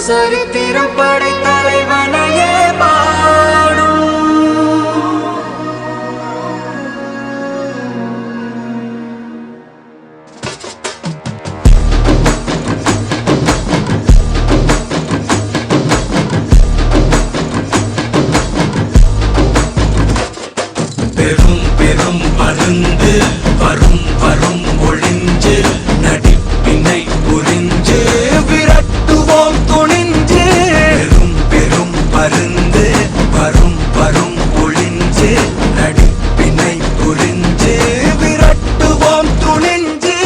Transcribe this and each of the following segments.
சரித்திரம் படைத்த தலைவனையே பாடும். பெரும் பெரும் பருந்து வரும் வரும் ஒளிஞ்சு நடிப்பினை புரிஞ்சு விரட்டுவோம் துணிஞ்சு. பெரும் பெரும் பருந்து வரும் வரும் ஒளிஞ்சு நடிப்பினை புரிஞ்சு விரட்டுவோம் துணிஞ்சு.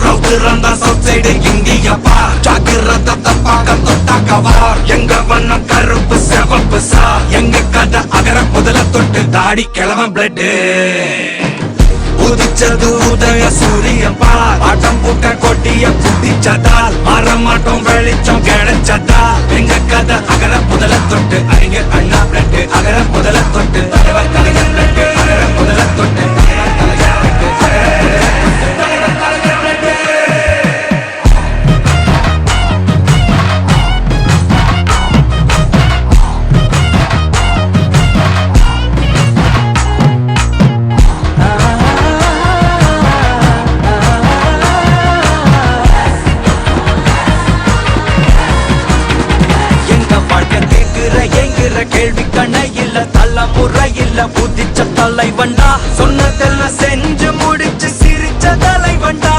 ரவுத்துறந்த சவுத் சைடு இந்தியா பார், ஜாக்கிரதை தப்பாக தொட்டாக்கவார். எங்க வண்ணம் கருப்பு சிவப்பு சார், எங்க கதை அகர முதல தொட்டு தாடி கிளவன் பிளட். உதிச்சது உதய சூரியன் பார், ஆட்டம் பூட்ட கொட்டிய குதிச்சதால் மாறமாட்டோம் வெளிச்சம் கிடைச்சதால். எங்க கதை அகர முதல தொட்டு அறிஞர் அண்ணா பிளட். அகர முதல தொட்டு தலைவர் கலைஞர் பிளட். அகர முதல தொட்டு கேள்வி கண்ண இல்ல தலைமுறை இல்ல புதிச்ச தலைவண்டா. சொன்னதெல்லாம் செஞ்சு முடிச்சு சிரிச்ச தலைவண்டா.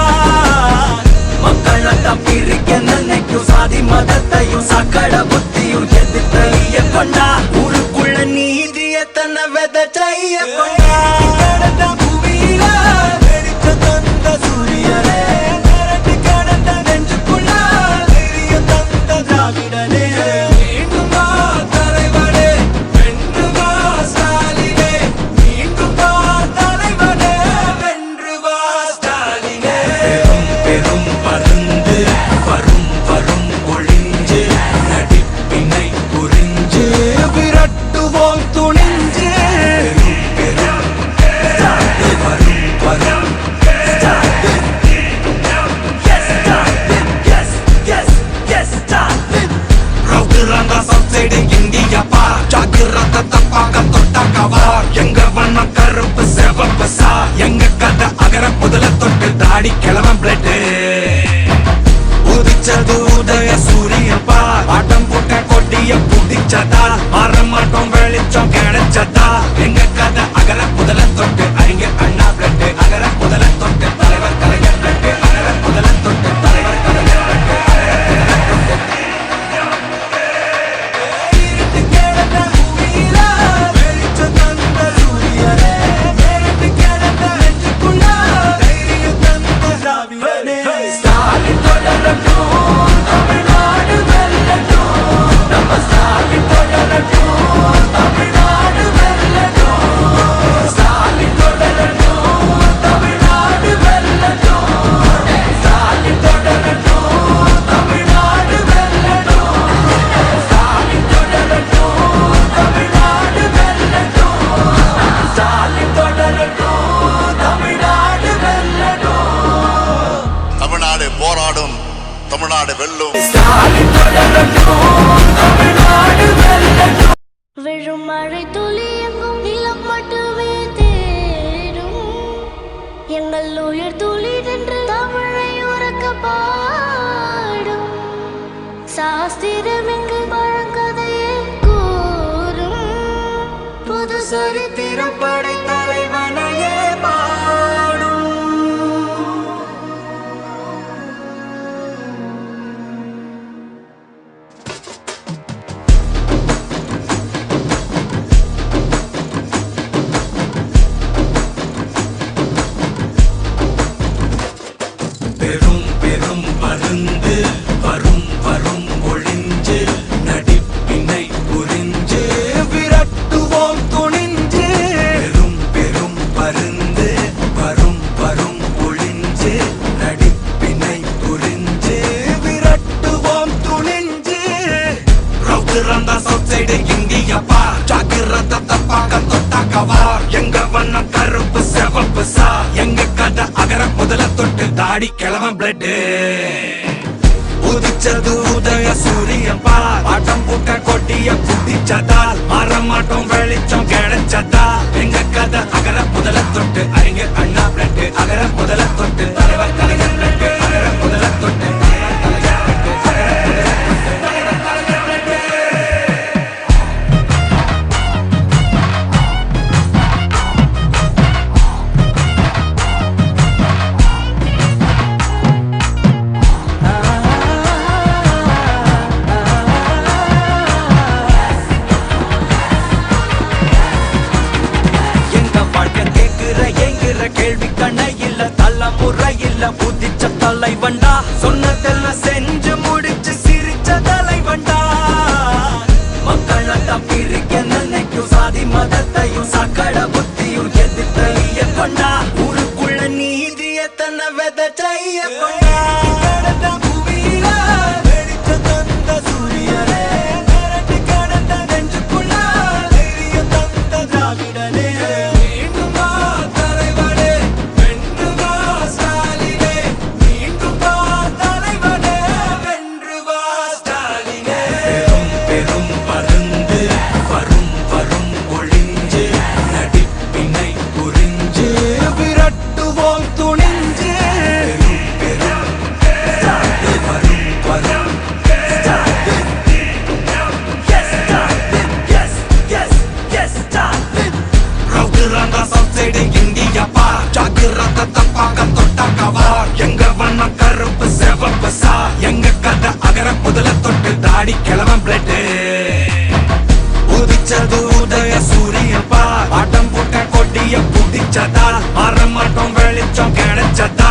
மக்களெல்லாம் பிரிக்க நினைக்கும் சாதி மதத்தையும் சக்கட புத்தியும் எதிர்த்தைய கொண்டா. ஊருக்குள்ள நீதிய தன்னை விதைச்சைய கொண்டா. பூமியில வெடிச்ச தந்த சூரியனே, கரண்டு கடந்த நெஞ்சுக்குள்ள தைரியம் தந்த திராவிடனே. எங்க வண்ணம் கருப்பு சிவப்பு சார், எங்க கதை அகர முதல தொட்டு தாடி கிளவன் பிளட். உதிச்சது உதய சூரியன் பார், ஆட்டம் போட்ட கொட்டிய புதிச்சதால் மாறமாட்டோம் வெளிச்சம் கிடைச்சதால். எங்க கதை அகர முதல தொட்டு அறிஞர் அண்ணா பிளட். அகர முதல தொட்டு தலைவர் கலைஞர் பிளட். அகர முதல தொட்டு தலைவர் கலைஞர் பிளட். போராடும் தமிழ்நாடு வெல்லும். விழும் மழை துளி எங்கும் நிலம் மட்டுமே தேடும். எங்கள் உயிர் துளி நின்று தமிழை உறக்க பாடும். சாஸ்திரம் எங்கு பழங்கதையே கூறும். புது சரித்திரம் படைத்த தலைவனையே பாடும். பெரும் பெரும் பருந்து வரும் வரும் ஒளிஞ்சு நடிப்பினை புரிஞ்சு விரட்டுவோம் துணிஞ்சு. பெரும் பெரும் பருந்து வரும் வரும் ஒளிஞ்சு நடிப்பினை புரிஞ்சு விரட்டுவோம் துணிஞ்சு. ரவுத்துறந்த சவுத் சைடு இந்தியா பார், ஜாக்கிரதை தப்பாக தொட்டாக்கவார். எங்க வண்ணம் கருப்பு சிவப்பு சார், எங்க கதை அகர முதல தொட்டு தாடி கிளவன் பிளட். உதிச்சது உதய சூரியன் பார் ஆட்டம் போட்ட கொடிய புடிச்சதால் மாறமாட்டோம் வெளிச்சம் கிடைச்சதா எங்க கதை அகர முதல தொட்டு அறிஞர் அண்ணா பிளட்டு அகர முதல தொட்டு தலைவர் கலைஞர் பிளட்டு அகர முதல தொட்டு கேள்வி கண்ணை இல்ல தலைமுறை இல்ல புதிச்ச தலைவண்டா சொன்னதெல்லாம் செஞ்சு முடிச்சு சிரிச்ச தலைவண்டா மக்கள் பிரிக்க நினைக்கும் சாதி மதத்தையும் சக்கட புத்தியும் எதிர்த்த கொண்டா ஊருக்குள்ள நீதிய தன்னை விதைச்சைய கொண்டா பூமியில வெடிச்ச தந்த சூரியனே மிரட்டி கடந்த நெஞ்சுக்குள்ள தைரியம் தந்த திராவிடனே எங்க வண்ண கருப்பு செவப்பு சா எங்க கதை அகர முதல தொட்டு தாடி கிளவன் பிளட்டு உதிச்சது உதய சூரியன் பார் ஆட்டம் போட்ட கொடிய புடிச்சதா மாறமாட்டோம் வெளிச்சம் கிடைச்சதா